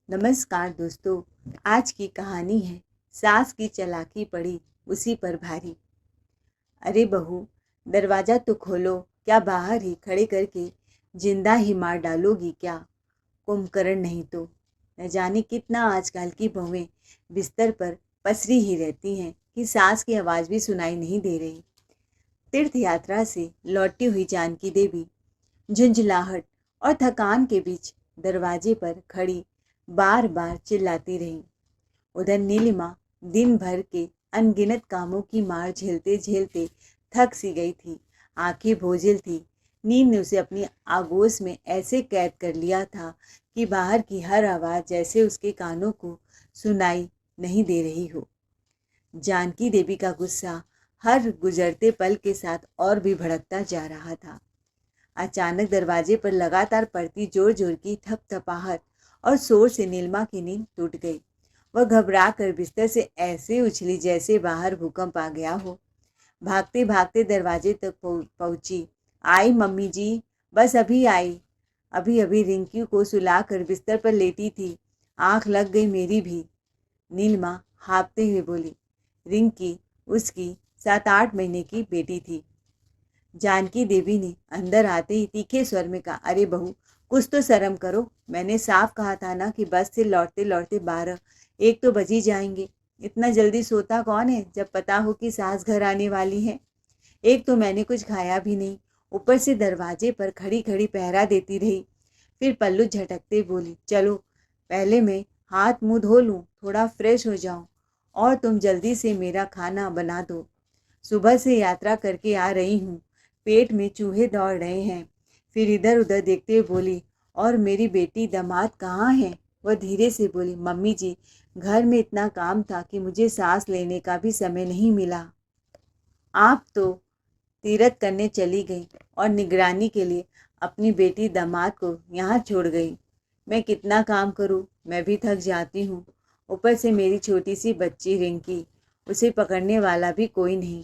नमस्कार दोस्तों। आज की कहानी है सास की चालाकी पड़ी उसी पर भारी। अरे बहू, दरवाज़ा तो खोलो, क्या बाहर ही खड़े करके जिंदा ही मार डालोगी क्या? कुंभकर्ण नहीं तो। न जाने कितना आजकल की बहुएं बिस्तर पर पसरी ही रहती हैं कि सास की आवाज़ भी सुनाई नहीं दे रही। तीर्थ यात्रा से लौटी हुई जानकी देवी झुंझलाहट और थकान के बीच दरवाजे पर खड़ी बार बार चिल्लाती रही। उधर नीलिमा दिन भर के अनगिनत कामों की मार झेलते झेलते थक सी गई थी। आंखें बोझिल थी। नींद ने उसे अपनी आगोश में ऐसे कैद कर लिया था कि बाहर की हर आवाज़ जैसे उसके कानों को सुनाई नहीं दे रही हो। जानकी देवी का गुस्सा हर गुजरते पल के साथ और भी भड़कता जा रहा था। अचानक दरवाजे पर लगातार पड़ती जोर जोर की थपथपाहट और शोर से नीलिमा की नींद टूट गई। वह घबरा कर बिस्तर से ऐसे उछली जैसे बाहर भूकंप आ गया हो। भागते भागते दरवाजे तक पहुंची। आई मम्मी जी, बस अभी आई। अभी अभी रिंकी को सुलाकर बिस्तर पर लेटी थी, आंख लग गई मेरी भी। नीलिमा हाँफते हुए बोली। रिंकी उसकी 7-8 महीने की बेटी थी। जानकी देवी ने अंदर आते ही तीखे स्वर में कहा, अरे बहू, कुछ तो शर्म करो। मैंने साफ कहा था ना कि बस से लौटते लौटते 12-1 तो बज ही जाएंगे। इतना जल्दी सोता कौन है जब पता हो कि सास घर आने वाली है। एक तो मैंने कुछ खाया भी नहीं, ऊपर से दरवाजे पर खड़ी खड़ी पहरा देती रही। फिर पल्लू झटकते बोली, चलो पहले मैं हाथ मुंह धो लूँ, थोड़ा फ्रेश हो जाऊं, और तुम जल्दी से मेरा खाना बना दो। सुबह से यात्रा करके आ रही हूँ, पेट में चूहे दौड़ रहे हैं। फिर इधर उधर देखते हुए बोली, और मेरी बेटी दामाद कहाँ है? वह धीरे से बोली, मम्मी जी, घर में इतना काम था कि मुझे सांस लेने का भी समय नहीं मिला। आप तो तीरथ करने चली गई और निगरानी के लिए अपनी बेटी दामाद को यहाँ छोड़ गई। मैं कितना काम करूँ, मैं भी थक जाती हूँ। ऊपर से मेरी छोटी सी बच्ची रिंकी, उसे पकड़ने वाला भी कोई नहीं,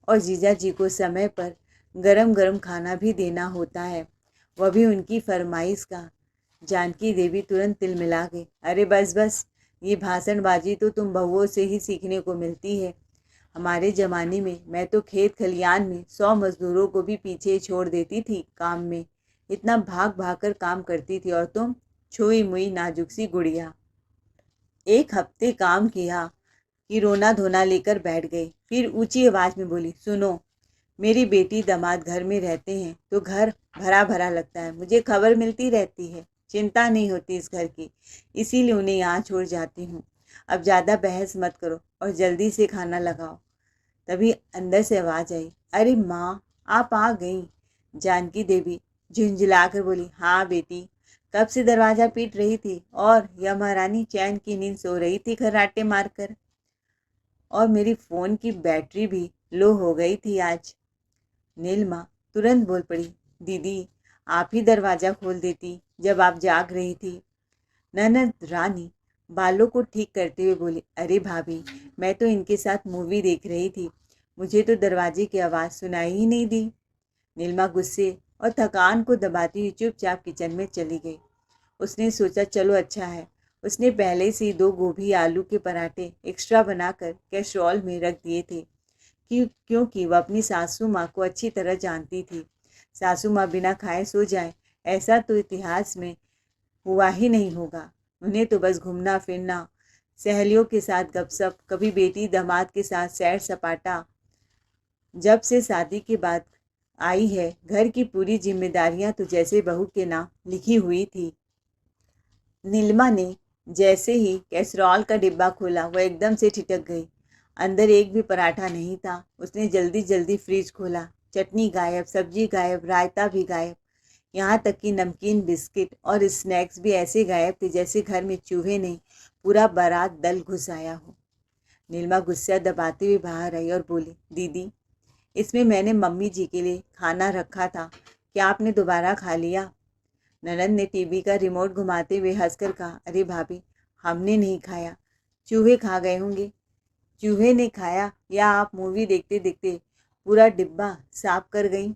और जीजा जी को समय पर गरम गरम खाना भी देना होता है, वह भी उनकी फरमाइश का। जानकी देवी तुरंत तिलमिला गई। अरे बस बस, ये भाषणबाजी तो तुम बहुओं से ही सीखने को मिलती है। हमारे ज़माने में मैं तो खेत खलियान में 100 मजदूरों को भी पीछे छोड़ देती थी काम में। इतना भाग भाग कर काम करती थी, और तुम छुई मुई नाजुक सी गुड़िया। एक हफ्ते काम किया कि रोना धोना लेकर बैठ गई। फिर ऊंची आवाज़ में बोली, सुनो, मेरी बेटी दामाद घर में रहते हैं तो घर भरा भरा लगता है। मुझे खबर मिलती रहती है, चिंता नहीं होती इस घर की, इसीलिए उन्हें यहाँ छोड़ जाती हूँ। अब ज़्यादा बहस मत करो और जल्दी से खाना लगाओ। तभी अंदर से आवाज़ आई, अरे माँ, आप आ गई। जानकी देवी झुंझला कर बोली, हाँ बेटी, कब से दरवाज़ा पीट रही थी, और यह महारानी चैन की नींद सो रही थी खर्राटे मारकर। और मेरी फ़ोन की बैटरी भी लो हो गई थी आज। नीलिमा तुरंत बोल पड़ी, दीदी, आप ही दरवाज़ा खोल देती जब आप जाग रही थी। ननद रानी बालों को ठीक करते हुए बोली, अरे भाभी, मैं तो इनके साथ मूवी देख रही थी, मुझे तो दरवाजे की आवाज़ सुनाई ही नहीं दी। नीलिमा गुस्से और थकान को दबाती हुई चुपचाप किचन में चली गई। उसने सोचा, चलो अच्छा है, उसने पहले से ही 2 गोभी आलू के पराठे एक्स्ट्रा बनाकर कैसरोल में रख दिए थे, क्योंकि वह अपनी सासू माँ को अच्छी तरह जानती थी। सासू माँ बिना खाए सो जाए, ऐसा तो इतिहास में हुआ ही नहीं होगा। उन्हें तो बस घूमना फिरना, सहेलियों के साथ गपशप, कभी बेटी दामाद के साथ सैर सपाटा। जब से शादी के बाद आई है, घर की पूरी जिम्मेदारियां तो जैसे बहू के नाम लिखी हुई थी। नीलिमा ने जैसे ही कैसरॉल का डिब्बा खोला, वह एकदम से ठिठक गई। अंदर एक भी पराठा नहीं था। उसने जल्दी जल्दी फ्रिज खोला। चटनी गायब, सब्जी गायब, रायता भी गायब, यहाँ तक कि नमकीन, बिस्किट और स्नैक्स भी ऐसे गायब थे जैसे घर में चूहे नहीं, पूरा बारात दल घुस आया हो। नीलिमा गुस्सा दबाते हुए बाहर आई और बोली, दीदी, इसमें मैंने मम्मी जी के लिए खाना रखा था, क्या आपने दोबारा खा लिया? ननद ने टीवी का रिमोट घुमाते हुए हंसकर कहा, अरे भाभी, हमने नहीं खाया, चूहे खा गए होंगे। चूहे ने खाया, या आप मूवी देखते देखते पूरा डिब्बा साफ कर गई?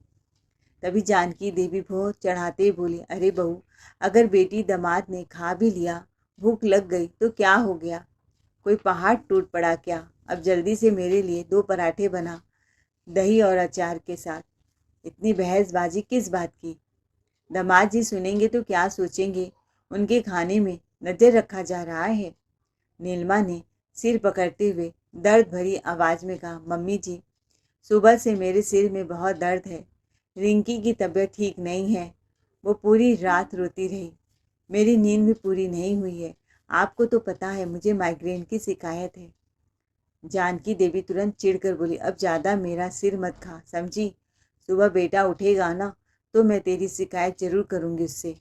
तभी जानकी देवी भोर चढ़ाते बोली, अरे बहू, अगर बेटी दामाद ने खा भी लिया भूख लग गई तो क्या हो गया, कोई पहाड़ टूट पड़ा क्या। अब जल्दी से मेरे लिए 2 पराठे बना, दही और अचार के साथ। इतनी बहसबाजी किस बात की। दामाद जी सुनेंगे तो क्या सोचेंगे, उनके खाने में नज़र रखा जा रहा है। नीलिमा ने सिर पकड़ते हुए दर्द भरी आवाज़ में कहा, मम्मी जी, सुबह से मेरे सिर में बहुत दर्द है। रिंकी की तबीयत ठीक नहीं है, वो पूरी रात रोती रही। मेरी नींद भी पूरी नहीं हुई है। आपको तो पता है मुझे माइग्रेन की शिकायत है। जानकी देवी तुरंत चिढ़कर बोली, अब ज़्यादा मेरा सिर मत खा, समझी। सुबह बेटा उठेगा ना तो मैं तेरी शिकायत जरूर करूँगी उससे।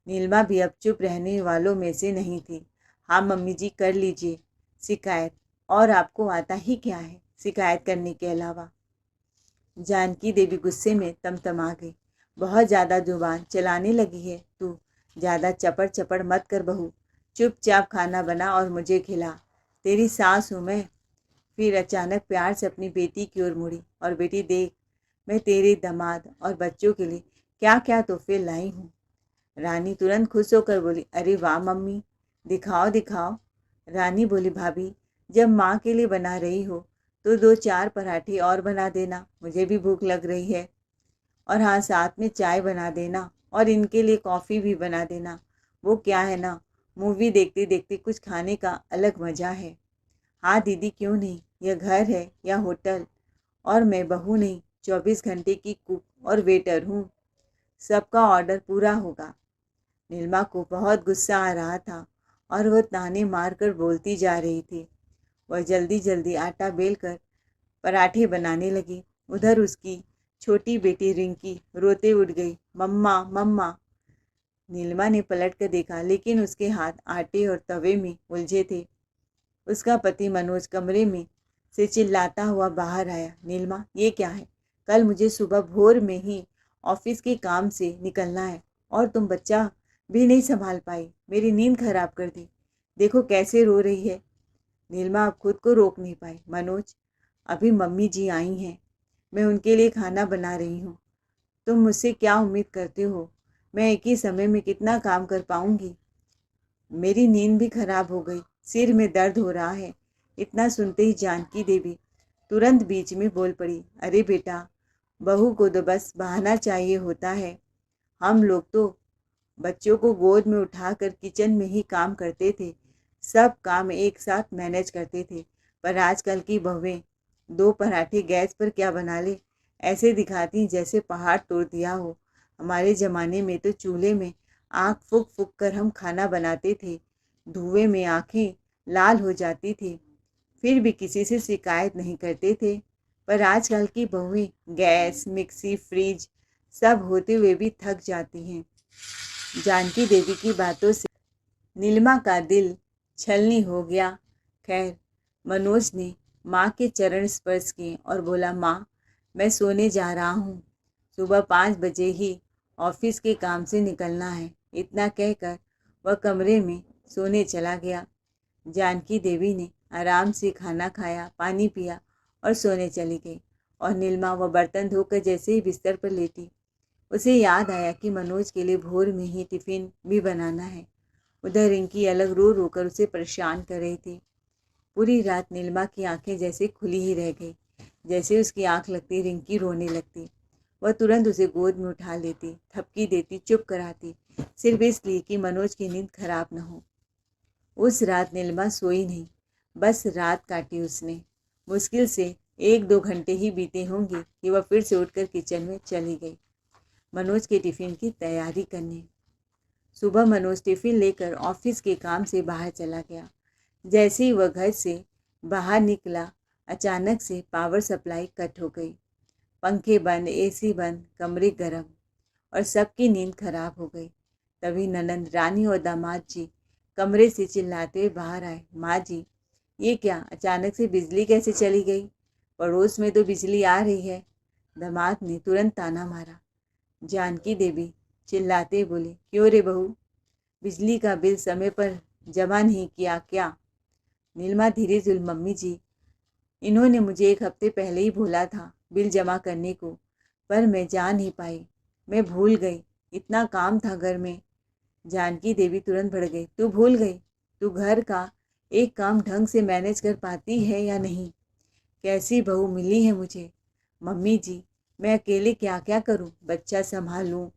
नीलिमा भी अब चुप रहने वालों में से नहीं थी। हाँ मम्मी जी, कर लीजिए शिकायत, और आपको आता ही क्या है शिकायत करने के अलावा। जानकी देवी गुस्से में तमतमा गई। बहुत ज़्यादा जुबान चलाने लगी है तू। ज़्यादा चपड़ चपड़ मत कर बहू, चुपचाप खाना बना और मुझे खिला। तेरी सास हूँ मैं। फिर अचानक प्यार से अपनी बेटी की ओर मुड़ी, और बेटी देख, मैं तेरे दामाद और बच्चों के लिए क्या क्या तोहफे लाई हूँ। रानी तुरंत खुश होकर बोली, अरे वाह मम्मी, दिखाओ दिखाओ। रानी बोली, भाभी, जब माँ के लिए बना रही हो तो 2-4 पराठे और बना देना, मुझे भी भूख लग रही है। और हाँ, साथ में चाय बना देना, और इनके लिए कॉफ़ी भी बना देना। वो क्या है ना, मूवी देखते देखते कुछ खाने का अलग मज़ा है। हाँ दीदी, क्यों नहीं, यह घर है या होटल, और मैं बहू नहीं 24 घंटे की कुक और वेटर हूँ। सबका ऑर्डर पूरा होगा। नीलिमा को बहुत गुस्सा आ रहा था और वह ताने मारकर बोलती जा रही थी। वह जल्दी जल्दी आटा बेलकर पराठे बनाने लगी। उधर उसकी छोटी बेटी रिंकी रोते उठ गई, मम्मा मम्मा। नीलिमा ने पलट कर देखा, लेकिन उसके हाथ आटे और तवे में उलझे थे। उसका पति मनोज कमरे में से चिल्लाता हुआ बाहर आया, नीलिमा ये क्या है, कल मुझे सुबह भोर में ही ऑफिस के काम से निकलना है, और तुम बच्चा भी नहीं संभाल पाई, मेरी नींद खराब कर दी। देखो कैसे रो रही है। नीलिमा अब खुद को रोक नहीं पाई। मनोज, अभी मम्मी जी आई हैं, मैं उनके लिए खाना बना रही हूँ। तुम मुझसे क्या उम्मीद करते हो, मैं एक ही समय में कितना काम कर पाऊँगी। मेरी नींद भी खराब हो गई, सिर में दर्द हो रहा है। इतना सुनते ही जानकी देवी तुरंत बीच में बोल पड़ी, अरे बेटा, बहू को तो बस बहाना चाहिए होता है। हम लोग तो बच्चों को गोद में उठाकर किचन में ही काम करते थे, सब काम एक साथ मैनेज करते थे। पर आजकल की बहुएं 2 पराठे गैस पर क्या बना ले, ऐसे दिखाती जैसे पहाड़ तोड़ दिया हो। हमारे ज़माने में तो चूल्हे में आग फूंक फूंक कर हम खाना बनाते थे, धुएं में आंखें लाल हो जाती थी, फिर भी किसी से शिकायत नहीं करते थे। पर आजकल की बहुएं गैस, मिक्सी, फ्रिज सब होते हुए भी थक जाती हैं। जानकी देवी की बातों से नीलिमा का दिल छलनी हो गया। खैर, मनोज ने माँ के चरण स्पर्श किए और बोला, माँ, मैं सोने जा रहा हूँ, सुबह 5 बजे ही ऑफिस के काम से निकलना है। इतना कहकर वह कमरे में सोने चला गया। जानकी देवी ने आराम से खाना खाया, पानी पिया और सोने चली गई। और नीलिमा वह बर्तन धोकर जैसे ही बिस्तर पर लेटी, उसे याद आया कि मनोज के लिए भोर में ही टिफ़िन भी बनाना है। उधर रिंकी अलग रो रो कर उसे परेशान कर रही थी। पूरी रात नीलिमा की आंखें जैसे खुली ही रह गई। जैसे उसकी आंख लगती रिंकी रोने लगती। वह तुरंत उसे गोद में उठा लेती, थपकी देती, चुप कराती, सिर्फ इसलिए कि मनोज की नींद खराब न हो। उस रात नीलिमा सोई नहीं, बस रात काटी उसने। मुश्किल से 1-2 घंटे ही बीते होंगे कि वह फिर से उठकर किचन में चली गई, मनोज के टिफ़िन की तैयारी करने। सुबह मनोज टिफ़िन लेकर ऑफिस के काम से बाहर चला गया। जैसे ही वह घर से बाहर निकला, अचानक से पावर सप्लाई कट हो गई। पंखे बंद, एसी बंद, कमरे गर्म, और सबकी नींद खराब हो गई। तभी ननंद, रानी और दामाद जी कमरे से चिल्लाते हुए बाहर आए, माँ जी, ये क्या, अचानक से बिजली कैसे चली गई, पड़ोस में तो बिजली आ रही है। दामाद ने तुरंत ताना मारा। जानकी देवी चिल्लाते बोली, क्यों रे बहू, बिजली का बिल समय पर जमा नहीं किया क्या। नीलिमा धीरे से, मम्मी जी, इन्होंने मुझे 1 हफ्ते पहले ही बोला था बिल जमा करने को, पर मैं जा नहीं पाई, मैं भूल गई, इतना काम था घर में। जानकी देवी तुरंत भड़क गई, तू भूल गई, तू घर का एक काम ढंग से मैनेज कर पाती है या नहीं? कैसी बहू मिली है मुझे? मम्मी जी, मैं अकेले क्या क्या करूं? बच्चा संभालूं,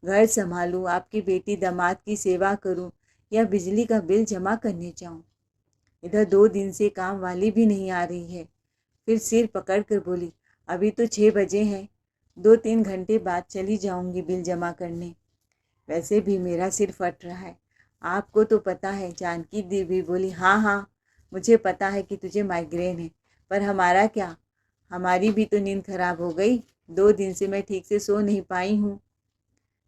घर संभालूं, आपकी बेटी दामाद की सेवा करूं या बिजली का बिल जमा करने जाऊं? इधर 2 दिन से काम वाली भी नहीं आ रही है। फिर सिर पकड़ कर बोली, अभी तो 6 बजे हैं, 2-3 घंटे बाद चली जाऊंगी बिल जमा करने। वैसे भी मेरा सिर फट रहा है, आपको तो पता है। जानकी देवी बोली, हाँ हाँ, मुझे पता है कि तुझे माइग्रेन है, पर हमारा क्या, हमारी भी तो नींद खराब हो गई। 2 दिन से मैं ठीक से सो नहीं पाई हूँ।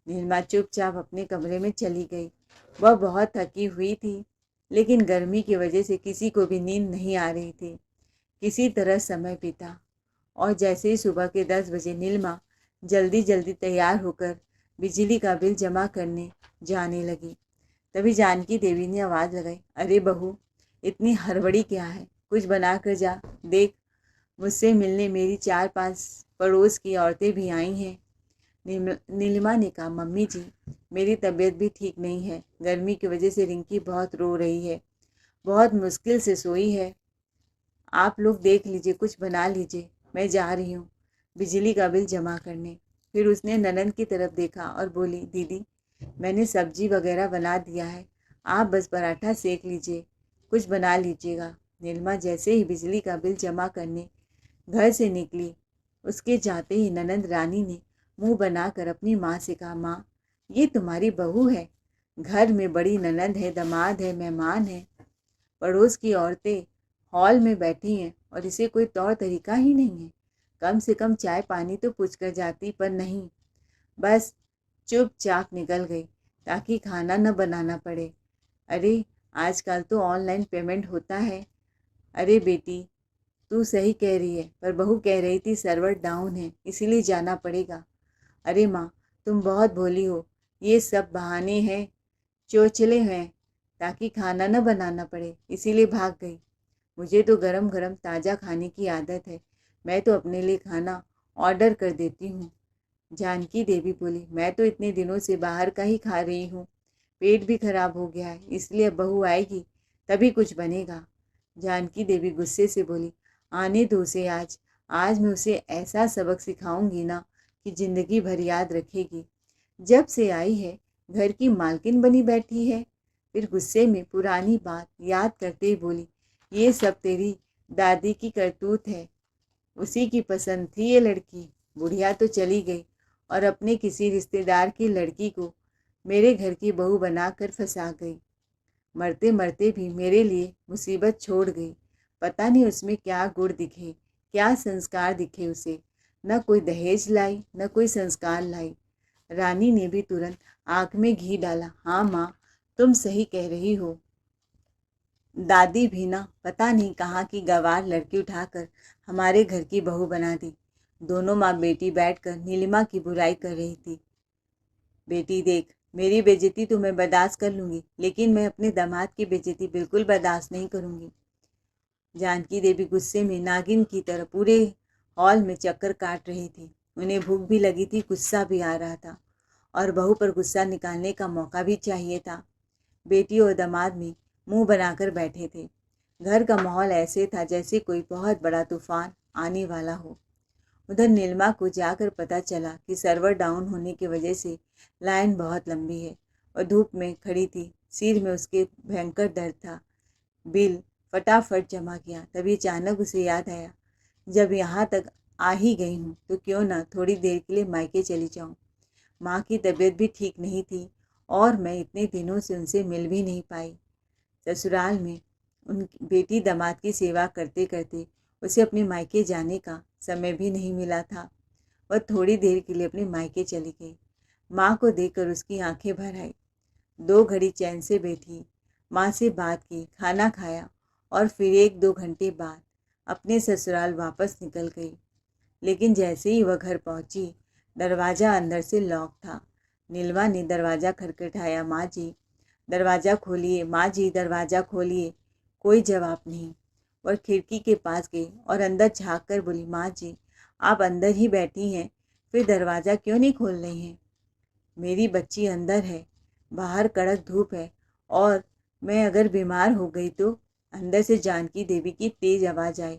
नीलिमा चुपचाप अपने कमरे में चली गई। वह बहुत थकी हुई थी, लेकिन गर्मी की वजह से किसी को भी नींद नहीं आ रही थी। किसी तरह समय बीता और जैसे ही सुबह के 10 बजे नीलिमा जल्दी जल्दी तैयार होकर बिजली का बिल जमा करने जाने लगी, तभी जानकी देवी ने आवाज़ लगाई, अरे बहू, इतनी हड़बड़ी क्या है? कुछ बना कर जा। देख, मुझसे मिलने मेरी 4-5 पड़ोस की औरतें भी आई हैं। नीलिमा ने कहा, मम्मी जी, मेरी तबीयत भी ठीक नहीं है। गर्मी की वजह से रिंकी बहुत रो रही है, बहुत मुश्किल से सोई है। आप लोग देख लीजिए, कुछ बना लीजिए, मैं जा रही हूँ बिजली का बिल जमा करने। फिर उसने ननद की तरफ देखा और बोली, दीदी, मैंने सब्जी वगैरह बना दिया है, आप बस पराठा सेक लीजिए, कुछ बना लीजिएगा। नीलिमा जैसे ही बिजली का बिल जमा करने घर से निकली, उसके जाते ही ननद रानी ने मुंह बनाकर अपनी माँ से कहा, माँ, ये तुम्हारी बहू है, घर में बड़ी ननद है, दामाद है, मेहमान है, पड़ोस की औरतें हॉल में बैठी हैं और इसे कोई तौर तरीका ही नहीं है। कम से कम चाय पानी तो पूछ कर जाती, पर नहीं, बस चुपचाप निकल गई ताकि खाना न बनाना पड़े। अरे, आजकल तो ऑनलाइन पेमेंट होता है। अरे बेटी, तू सही कह रही है, पर बहू कह रही थी सर्वर डाउन है, इसीलिए जाना पड़ेगा। अरे माँ, तुम बहुत भोली हो, ये सब बहाने हैं, चोचले हैं, ताकि खाना न बनाना पड़े, इसीलिए भाग गई। मुझे तो गरम गरम ताज़ा खाने की आदत है, मैं तो अपने लिए खाना ऑर्डर कर देती हूँ। जानकी देवी बोली, मैं तो इतने दिनों से बाहर का ही खा रही हूँ, पेट भी खराब हो गया है, इसलिए अब बहू आएगी तभी कुछ बनेगा। जानकी देवी गुस्से से बोली, आने दो उसे, आज मैं उसे ऐसा सबक सिखाऊंगी ना कि ज़िंदगी भर याद रखेगी। जब से आई है घर की मालकिन बनी बैठी है। फिर गुस्से में पुरानी बात याद करते ही बोली, ये सब तेरी दादी की करतूत है, उसी की पसंद थी ये लड़की। बुढ़िया तो चली गई और अपने किसी रिश्तेदार की लड़की को मेरे घर की बहू बनाकर फंसा गई। मरते मरते भी मेरे लिए मुसीबत छोड़ गई। पता नहीं उसमें क्या गुण दिखे, क्या संस्कार दिखे उसे। न कोई दहेज लाई, न कोई संस्कार लाई। रानी ने भी तुरंत आँख में घी डाला, हाँ माँ, तुम सही कह रही हो। दादी भी ना पता नहीं कहाँ की गंवार लड़की उठाकर हमारे घर की बहू बना दी। दोनों माँ बेटी बैठकर नीलिमा की बुराई कर रही थी। बेटी देख, मेरी बेइज्जती तो मैं बर्दाश्त कर लूँगी, लेकिन मैं अपने दामाद की बेइज्जती बिल्कुल बर्दाश्त नहीं करूँगी। जानकी देवी गुस्से में नागिन की तरह पूरे हॉल में चक्कर काट रही थी। उन्हें भूख भी लगी थी, गुस्सा भी आ रहा था और बहू पर गुस्सा निकालने का मौका भी चाहिए था। बेटी और दामाद में मुंह बनाकर बैठे थे। घर का माहौल ऐसे था जैसे कोई बहुत बड़ा तूफान आने वाला हो। उधर नीलिमा को जाकर पता चला कि सर्वर डाउन होने की वजह से लाइन बहुत लंबी है और धूप में खड़ी थी। सिर में उसके भयंकर दर्द था। बिल फटाफट जमा किया, तभी अचानक उसे याद आया, जब यहाँ तक आ ही गई हूँ तो क्यों ना थोड़ी देर के लिए मायके चली जाऊँ। माँ की तबीयत भी ठीक नहीं थी और मैं इतने दिनों से उनसे मिल भी नहीं पाई। ससुराल में उन बेटी दामाद की सेवा करते करते उसे अपने मायके जाने का समय भी नहीं मिला था। वह थोड़ी देर के लिए अपने मायके चली गई। माँ को देखकर उसकी आंखें भर आई। 2 घड़ी चैन से बैठी, माँ से बात की, खाना खाया और फिर 1-2 घंटे बाद अपने ससुराल वापस निकल गई। लेकिन जैसे ही वह घर पहुंची, दरवाज़ा अंदर से लॉक था। नीलमा ने दरवाज़ा खटखटाया, माँ जी दरवाज़ा खोलिए, माँ जी दरवाज़ा खोलिए। कोई जवाब नहीं। वह खिड़की के पास गई और अंदर झाँक कर बोली, माँ जी आप अंदर ही बैठी हैं, फिर दरवाज़ा क्यों नहीं खोल रही हैं? मेरी बच्ची अंदर है, बाहर कड़क धूप है और मैं अगर बीमार हो गई तो? अंदर से जानकी देवी की तेज आवाज़ आई।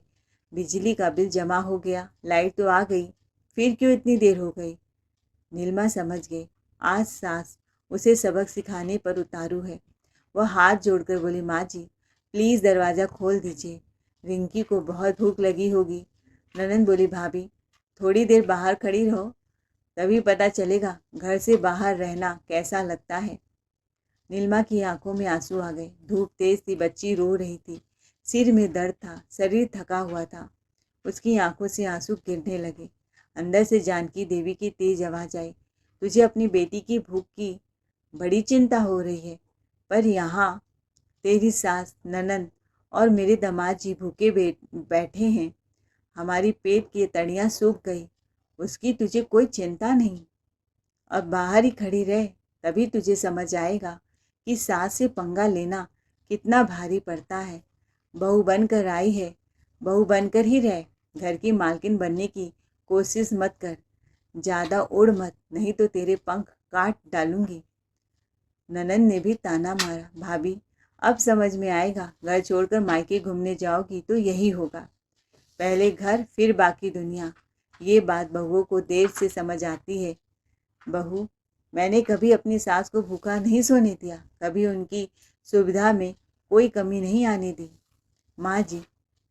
बिजली का बिल जमा हो गया, लाइट तो आ गई, फिर क्यों इतनी देर हो गई? नीलिमा समझ गई, आज सास उसे सबक सिखाने पर उतारू है। वह हाथ जोड़कर बोली, माँ जी प्लीज़ दरवाज़ा खोल दीजिए, रिंकी को बहुत भूख लगी होगी। ननंद बोली, भाभी थोड़ी देर बाहर खड़ी रहो, तभी पता चलेगा घर से बाहर रहना कैसा लगता है। नीलिमा की आंखों में आंसू आ गए। धूप तेज थी, बच्ची रो रही थी, सिर में दर्द था, शरीर थका हुआ था। उसकी आंखों से आंसू गिरने लगे। अंदर से जानकी देवी की तेज आवाज़ आई, तुझे अपनी बेटी की भूख की बड़ी चिंता हो रही है, पर यहाँ तेरी सास, ननंद और मेरे दामाद जी भूखे बैठे हैं। हमारी पेट की तड़ियाँ सूख गई, उसकी तुझे कोई चिंता नहीं। अब बाहर ही खड़ी रह, तभी तुझे समझ आएगा कि सास से पंगा लेना कितना भारी पड़ता है। बहू बनकर आई है, बहू बनकर ही रह। घर की मालकिन बनने की कोशिश मत कर, ज़्यादा उड़ मत, नहीं तो तेरे पंख काट डालूंगी। ननंद ने भी ताना मारा, भाभी अब समझ में आएगा, घर छोड़कर मायके घूमने जाओगी तो यही होगा, पहले घर फिर बाकी दुनिया। ये बात बहुओं को देर से समझ आती है। बहू, मैंने कभी अपनी सास को भूखा नहीं सोने दिया, कभी उनकी सुविधा में कोई कमी नहीं आने दी। माँ जी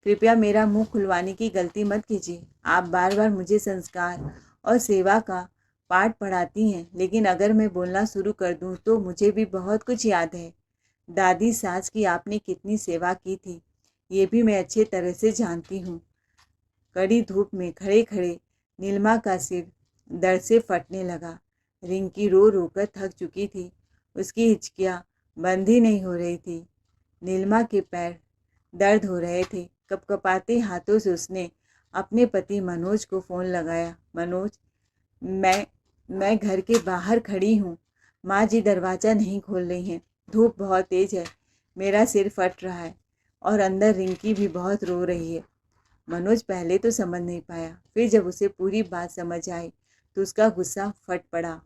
कृपया मेरा मुंह खुलवाने की गलती मत कीजिए। आप बार बार मुझे संस्कार और सेवा का पाठ पढ़ाती हैं, लेकिन अगर मैं बोलना शुरू कर दूं तो मुझे भी बहुत कुछ याद है। दादी सास की आपने कितनी सेवा की थी, ये भी मैं अच्छे तरह से जानती हूँ। कड़ी धूप में खड़े खड़े नीलिमा का सिर दर्द से फटने लगा। रिंकी रो रो कर थक चुकी थी, उसकी हिचकियाँ बंद ही नहीं हो रही थी। नीलिमा के पैर दर्द हो रहे थे। कपकपाते हाथों से उसने अपने पति मनोज को फ़ोन लगाया। मनोज, मैं घर के बाहर खड़ी हूँ, माँ जी दरवाज़ा नहीं खोल रही हैं, धूप बहुत तेज़ है, मेरा सिर फट रहा है और अंदर रिंकी भी बहुत रो रही है। मनोज पहले तो समझ नहीं पाया, फिर जब उसे पूरी बात समझ आई तो उसका गुस्सा फट पड़ा।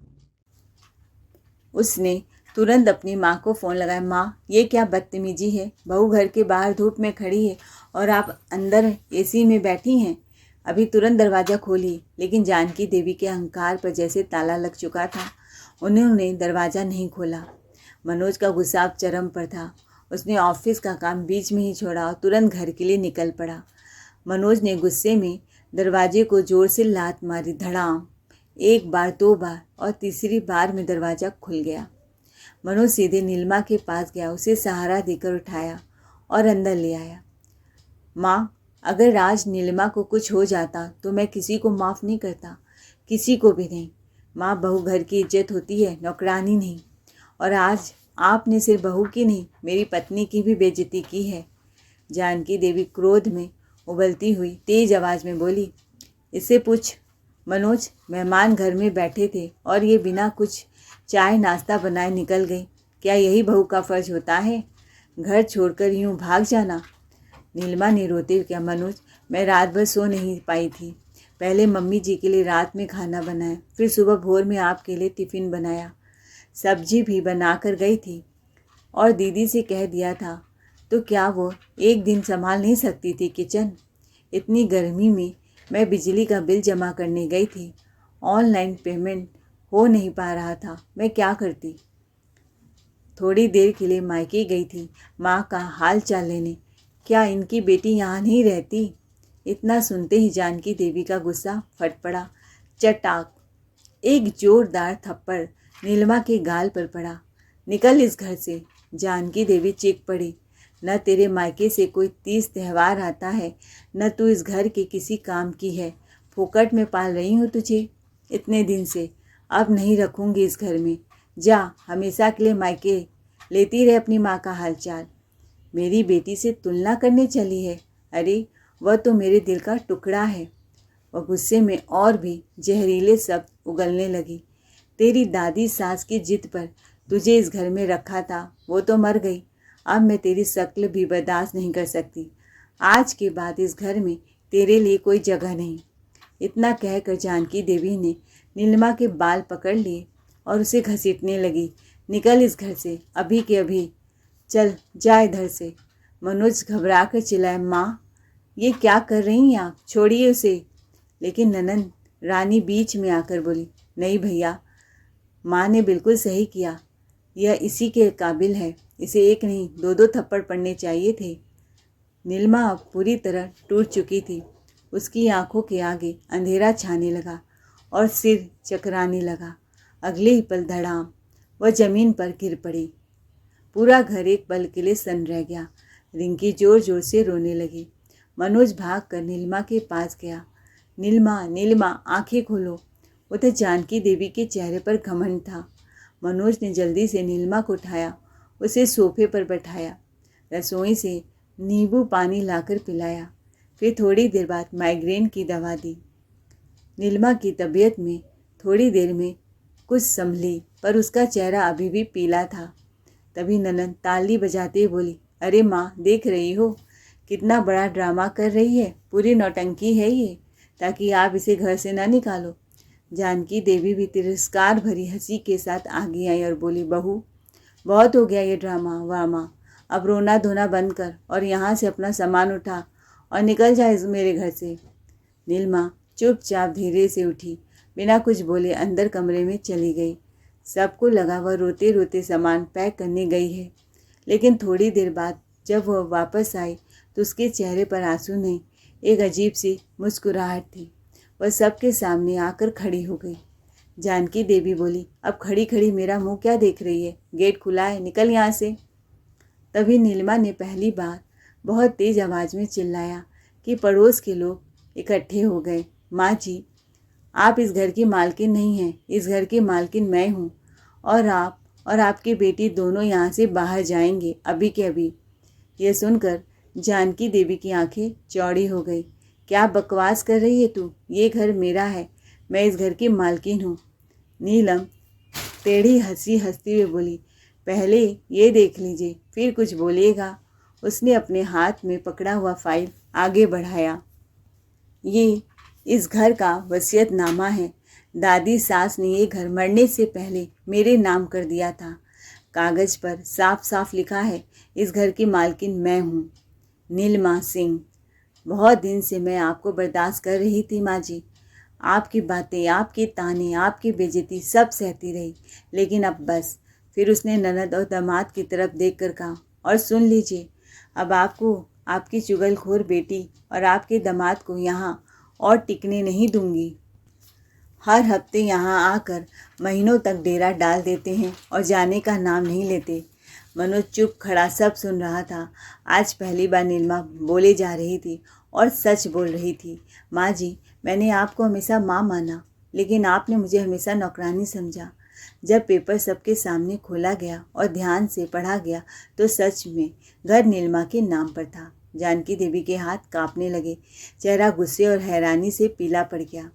उसने तुरंत अपनी माँ को फ़ोन लगाया। माँ, ये क्या बदतमीजी है, बहू घर के बाहर धूप में खड़ी है और आप अंदर एसी में बैठी हैं, अभी तुरंत दरवाज़ा खोलिए। लेकिन जानकी देवी के अहंकार पर जैसे ताला लग चुका था, उन्होंने दरवाज़ा नहीं खोला। मनोज का गुस्सा अब चरम पर था। उसने ऑफिस का काम बीच में ही छोड़ा और तुरंत घर के लिए निकल पड़ा। मनोज ने गुस्से में दरवाजे को जोर से लात मारी, धड़ाम। एक बार, दो बार और तीसरी बार में दरवाज़ा खुल गया। मनोज सीधे नीलिमा के पास गया, उसे सहारा देकर उठाया और अंदर ले आया। माँ, अगर आज नीलिमा को कुछ हो जाता तो मैं किसी को माफ़ नहीं करता, किसी को भी नहीं। माँ, बहू घर की इज्जत होती है, नौकरानी नहीं। और आज आपने सिर्फ बहू की नहीं, मेरी पत्नी की भी बेइज्जती की है। जानकी देवी क्रोध में उबलती हुई तेज आवाज़ में बोली, इससे पूछ मनोज, मेहमान घर में बैठे थे और ये बिना कुछ चाय नाश्ता बनाए निकल गई, क्या यही बहू का फ़र्ज होता है? घर छोड़कर यूँ भाग जाना। नीलिमा ने रोते हुए कहा, मनोज, मैं रात भर सो नहीं पाई थी, पहले मम्मी जी के लिए रात में खाना बनाया, फिर सुबह भोर में आपके लिए टिफ़िन बनाया, सब्जी भी बना कर गई थी और दीदी से कह दिया था, तो क्या वो एक दिन संभाल नहीं सकती थी किचन? इतनी गर्मी में मैं बिजली का बिल जमा करने गई थी, ऑनलाइन पेमेंट हो नहीं पा रहा था, मैं क्या करती? थोड़ी देर के लिए मायके गई थी माँ का हाल चाल लेने, क्या इनकी बेटी यहाँ नहीं रहती? इतना सुनते ही जानकी देवी का गुस्सा फट पड़ा। चटाक, एक जोरदार थप्पड़ नीलिमा के गाल पर पड़ा। निकल इस घर से। जानकी देवी चीख पड़ी, न तेरे मायके से कोई तीज त्यौहार आता है, न तू इस घर के किसी काम की है, फोकट में पाल रही हूँ तुझे इतने दिन से, अब नहीं रखूँगी इस घर में, जा हमेशा के लिए मायके लेती रहे अपनी माँ का हालचाल। मेरी बेटी से तुलना करने चली है? अरे वह तो मेरे दिल का टुकड़ा है। वह गुस्से में और भी जहरीले शब्द उगलने लगी। तेरी दादी सास की जिद पर तुझे इस घर में रखा था, वो तो मर गई, अब मैं तेरी शक्ल भी बर्दाश्त नहीं कर सकती। आज के बाद इस घर में तेरे लिए कोई जगह नहीं। इतना कहकर जानकी देवी ने नीलिमा के बाल पकड़ लिए और उसे घसीटने लगी। निकल इस घर से अभी के अभी। चल जा इधर से। मनोज घबरा कर चिल्लाया, माँ ये क्या कर रही हैं आप, छोड़िए उसे। लेकिन ननंद रानी बीच में आकर बोली, नहीं भैया, माँ ने बिल्कुल सही किया, यह इसी के काबिल है, इसे एक नहीं दो दो थप्पड़ पड़ने चाहिए थे। नीलिमा अब पूरी तरह टूट चुकी थी। उसकी आंखों के आगे अंधेरा छाने लगा और सिर चकराने लगा। अगले ही पल धड़ाम वह जमीन पर गिर पड़ी। पूरा घर एक पल के लिए सन्न रह गया। रिंकी जोर जोर से रोने लगी। मनोज भाग कर नीलिमा के पास गया। नीलिमा, नीलिमा, आंखें खोलो। उधर जानकी देवी के चेहरे पर घमंड था। मनोज ने जल्दी से नीलिमा को उठाया, उसे सोफे पर बैठाया, रसोई से नींबू पानी लाकर पिलाया। फिर थोड़ी देर बाद माइग्रेन की दवा दी। नीलिमा की तबीयत में थोड़ी देर में कुछ संभली, पर उसका चेहरा अभी भी पीला था। तभी ननद ताली बजाते हुए बोली, अरे माँ, देख रही हो कितना बड़ा ड्रामा कर रही है, पूरी नौटंकी है ये, ताकि आप इसे घर से ना निकालो। जानकी देवी भी तिरस्कार भरी हंसी के साथ आगे आई और बोली, बहू बहुत हो गया ये ड्रामा वामा, अब रोना धोना बंद कर और यहाँ से अपना सामान उठा और निकल जा इस मेरे घर से। नीलिमा चुपचाप धीरे से उठी, बिना कुछ बोले अंदर कमरे में चली गई। सबको लगा वह रोते रोते सामान पैक करने गई है, लेकिन थोड़ी देर बाद जब वह वापस आई तो उसके चेहरे पर आंसू नहीं, एक अजीब सी मुस्कुराहट थी। वह सबके सामने आकर खड़ी हो गई। जानकी देवी बोली, अब खड़ी खड़ी मेरा मुंह क्या देख रही है, गेट खुला है, निकल यहाँ से। तभी नीलिमा ने पहली बार बहुत तेज आवाज़ में चिल्लाया कि पड़ोस के लोग इकट्ठे हो गए। माँ जी, आप इस घर की मालकिन नहीं हैं, इस घर की मालकिन मैं हूँ, और आप और आपकी बेटी दोनों यहाँ से बाहर जाएंगे अभी के अभी। यह सुनकर जानकी देवी की आंखें चौड़ी हो गई। क्या बकवास कर रही है तू, ये घर मेरा है, मैं इस घर की मालकिन हूँ। नीलम टेढ़ी हंसी हंसती हुई बोली, पहले ये देख लीजिए फिर कुछ बोलिएगा। उसने अपने हाथ में पकड़ा हुआ फाइल आगे बढ़ाया। ये इस घर का वसीयतनामा है। दादी सास ने ये घर मरने से पहले मेरे नाम कर दिया था। कागज़ पर साफ साफ लिखा है, इस घर की मालकिन मैं हूँ, नीलिमा सिंह। बहुत दिन से मैं आपको बर्दाश्त कर रही थी माँ जी, आपकी बातें, आपके ताने, आपकी बेइज्जती सब सहती रही, लेकिन अब बस। फिर उसने ननद और दामाद की तरफ देखकर कहा, और सुन लीजिए, अब आपको आपकी चुगलखोर बेटी और आपके दामाद को यहाँ और टिकने नहीं दूंगी। हर हफ्ते यहाँ आकर महीनों तक डेरा डाल देते हैं और जाने का नाम नहीं लेते। मनोज चुप खड़ा सब सुन रहा था। आज पहली बार नीलिमा बोले जा रही थी और सच बोल रही थी। माँ जी, मैंने आपको हमेशा माँ माना, लेकिन आपने मुझे हमेशा नौकरानी समझा। जब पेपर सबके सामने खोला गया और ध्यान से पढ़ा गया तो सच में घर नीलिमा के नाम पर था। जानकी देवी के हाथ कांपने लगे, चेहरा गुस्से और हैरानी से पीला पड़ गया।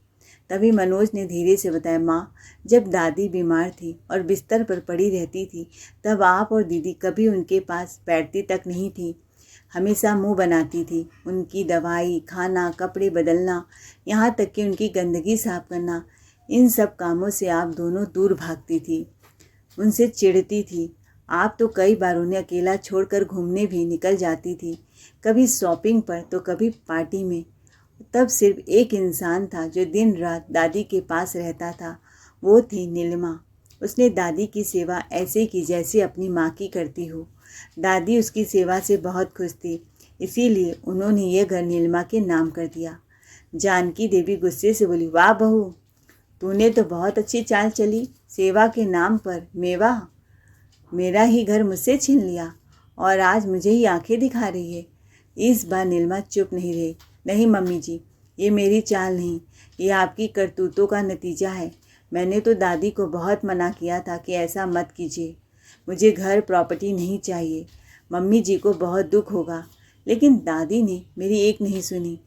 तभी मनोज ने धीरे से बताया, माँ, जब दादी बीमार थी और बिस्तर पर पड़ी रहती थी, तब आप और दीदी कभी उनके पास बैठती तक नहीं थी। हमेशा मुंह बनाती थी। उनकी दवाई, खाना, कपड़े बदलना, यहाँ तक कि उनकी गंदगी साफ करना, इन सब कामों से आप दोनों दूर भागती थी, उनसे चिढ़ती थी। आप तो कई बार उन्हें अकेला छोड़कर घूमने भी निकल जाती थी, कभी शॉपिंग पर तो कभी पार्टी में। तब सिर्फ एक इंसान था जो दिन रात दादी के पास रहता था, वो थी नीलिमा। उसने दादी की सेवा ऐसे की जैसे अपनी माँ की करती हो। दादी उसकी सेवा से बहुत खुश थी, इसीलिए उन्होंने ये घर नीलिमा के नाम कर दिया। जानकी देवी गुस्से से बोली, वाह बहू, तूने तो बहुत अच्छी चाल चली, सेवा के नाम पर मेवा, मेरा ही घर मुझसे छीन लिया और आज मुझे ही आंखें दिखा रही है। इस बार नीलिमा चुप नहीं रही। नहीं मम्मी जी, ये मेरी चाल नहीं, ये आपकी करतूतों का नतीजा है। मैंने तो दादी को बहुत मना किया था कि ऐसा मत कीजिए, मुझे घर प्रॉपर्टी नहीं चाहिए। मम्मी जी को बहुत दुख होगा, लेकिन दादी ने मेरी एक नहीं सुनी।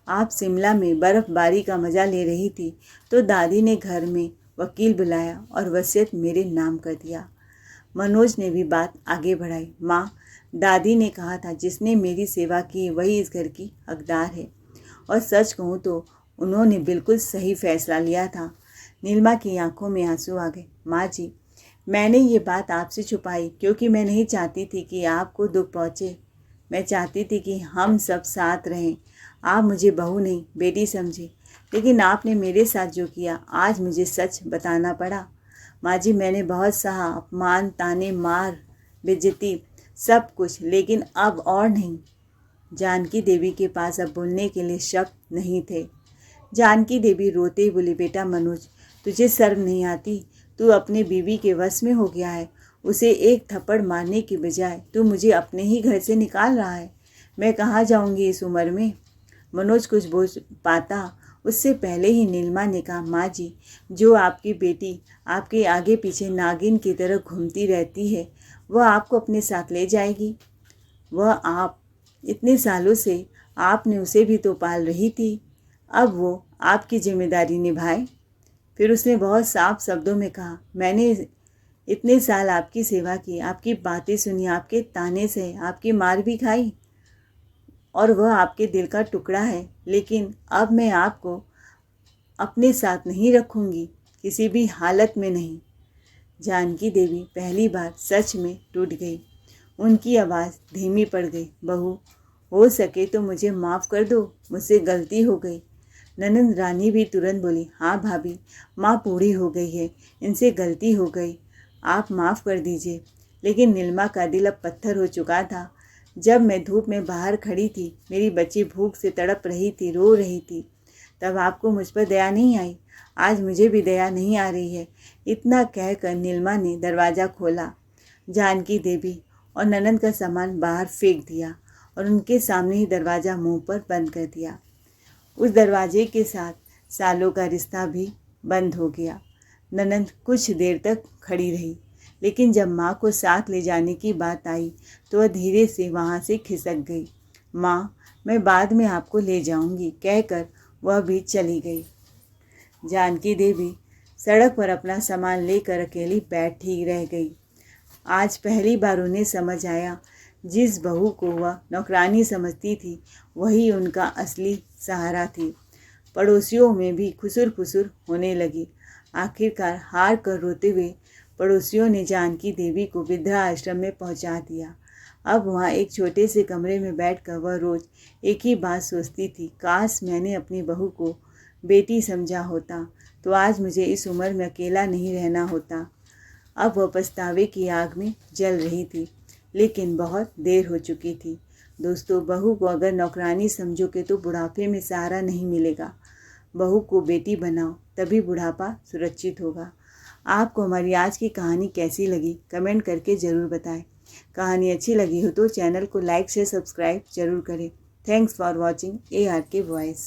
आप शिमला में बर्फ़बारी का मज़ा ले रही थी तो दादी ने घर में वकील बुलाया और वसीयत मेरे नाम कर दिया। मनोज ने भी बात आगे बढ़ाई, माँ, दादी ने कहा था जिसने मेरी सेवा की वही इस घर की हकदार है, और सच कहूँ तो उन्होंने बिल्कुल सही फैसला लिया था। नीलिमा की आंखों में आंसू आ गए। माँ जी, मैंने ये बात आपसे छुपाई क्योंकि मैं नहीं चाहती थी कि आपको दुख पहुँचे। मैं चाहती थी कि हम सब साथ रहें। आप मुझे बहू नहीं बेटी समझे, लेकिन आपने मेरे साथ जो किया आज मुझे सच बताना पड़ा। माँ जी, मैंने बहुत सहा, अपमान, ताने, मार, बेइज्जती, सब कुछ, लेकिन अब और नहीं। जानकी देवी के पास अब बोलने के लिए शब्द नहीं थे। जानकी देवी रोते ही बोली, बेटा मनोज, तुझे शर्म नहीं आती? तू अपने बीवी के वश में हो गया है। उसे एक थप्पड़ मारने की बजाय तू मुझे अपने ही घर से निकाल रहा है। मैं कहाँ जाऊँगी इस उम्र में? मनोज कुछ बोल पाता उससे पहले ही नीलिमा ने कहा, माँ जी, जो आपकी बेटी आपके आगे पीछे नागिन की तरह घूमती रहती है, वह आपको अपने साथ ले जाएगी। वह आप इतने सालों से आपने उसे भी तो पाल रही थी, अब वो आपकी जिम्मेदारी निभाए। फिर उसने बहुत साफ शब्दों में कहा, मैंने इतने साल आपकी सेवा की, आपकी बातें सुनी, आपके ताने सहे, आपकी मार भी खाई, और वह आपके दिल का टुकड़ा है, लेकिन अब मैं आपको अपने साथ नहीं रखूँगी, किसी भी हालत में नहीं। जानकी देवी पहली बार सच में टूट गई। उनकी आवाज़ धीमी पड़ गई, बहू, हो सके तो मुझे माफ़ कर दो, मुझसे गलती हो गई। ननंद रानी भी तुरंत बोली, हाँ भाभी, माँ बूढ़ी हो गई है, इनसे गलती हो गई, आप माफ़ कर दीजिए। लेकिन नीलिमा का दिल अब पत्थर हो चुका था। जब मैं धूप में बाहर खड़ी थी, मेरी बच्ची भूख से तड़प रही थी, रो रही थी, तब आपको मुझ पर दया नहीं आई। आज मुझे भी दया नहीं आ रही है। इतना कहकर नीलिमा ने दरवाज़ा खोला। जानकी देवी और ननंद का सामान बाहर फेंक दिया और उनके सामने ही दरवाज़ा मुंह पर बंद कर दिया। उस दरवाजे के साथ सालों का रिश्ता भी बंद हो गया। ननंद कुछ देर तक खड़ी रही, लेकिन जब माँ को साथ ले जाने की बात आई तो वह धीरे से वहाँ से खिसक गई। माँ, मैं बाद में आपको ले जाऊँगी, कहकर वह भी चली गई। जानकी देवी सड़क पर अपना सामान लेकर अकेली बैठी रह गई। आज पहली बार उन्हें समझ आया, जिस बहू को वह नौकरानी समझती थी वही उनका असली सहारा थी। पड़ोसियों में भी खुसुर फुसुर होने लगी। आखिरकार हार कर रोते हुए पड़ोसियों ने जानकी देवी को वृद्धाश्रम में पहुंचा दिया। अब वहाँ एक छोटे से कमरे में बैठकर वह रोज़ एक ही बात सोचती थी, काश मैंने अपनी बहू को बेटी समझा होता तो आज मुझे इस उम्र में अकेला नहीं रहना होता। अब वह पछतावे की आग में जल रही थी, लेकिन बहुत देर हो चुकी थी। दोस्तों, बहू को अगर नौकरानी समझोगे तो बुढ़ापे में सहारा नहीं मिलेगा। बहू को बेटी बनाओ, तभी बुढ़ापा सुरक्षित होगा। आपको हमारी आज की कहानी कैसी लगी कमेंट करके ज़रूर बताएं। कहानी अच्छी लगी हो तो चैनल को लाइक शेयर सब्सक्राइब जरूर करें। Thanks for watching ARK voice.